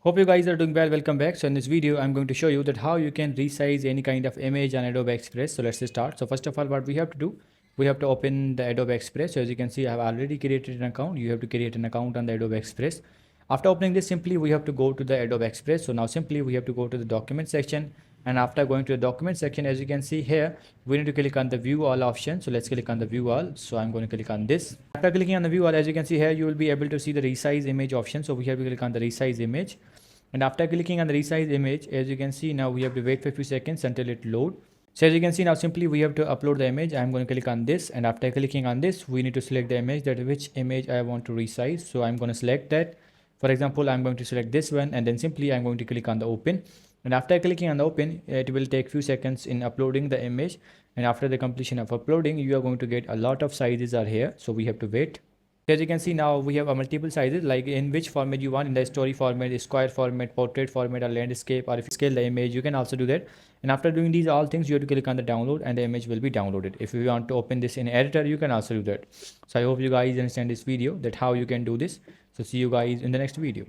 Hope you guys are doing well. Welcome back. So in this video, I'm going to show you that how you can resize any kind of image on Adobe Express. So let's start. So first of all, what we have to do, we have to open the Adobe Express. So as you can see, I have already created an account. You have to create an account on the Adobe Express. After opening this, simply we have to go to the Adobe Express. So now simply we have to go to the document section. And after going to the document section, as you can see here, we need to click on the view all option. So let's click on the view all. So I'm going to click on this. After clicking on the view all, as you can see here, you will be able to see the resize image option. So we have to click on the resize image. And after clicking on the resize image, as you can see, now we have to wait for a few seconds until it load. So as you can see, now simply we have to upload the image. I'm going to click on this, and after clicking on this, we need to select the image, that which image I want to resize. So I'm going to select that. For example, I'm going to select this one, and then simply I'm going to click on the open. And after clicking on the open, it will take few seconds in uploading the image. And after the completion of uploading, you are going to get a lot of sizes are here. So we have to wait. As you can see, now we have a multiple sizes, like in which format you want, in the story format, square format, portrait format, or landscape, or if you scale the image, you can also do that. And after doing these all things, you have to click on the download and the image will be downloaded. If you want to open this in editor, you can also do that. So I hope you guys understand this video, that how you can do this. So see you guys in the next video.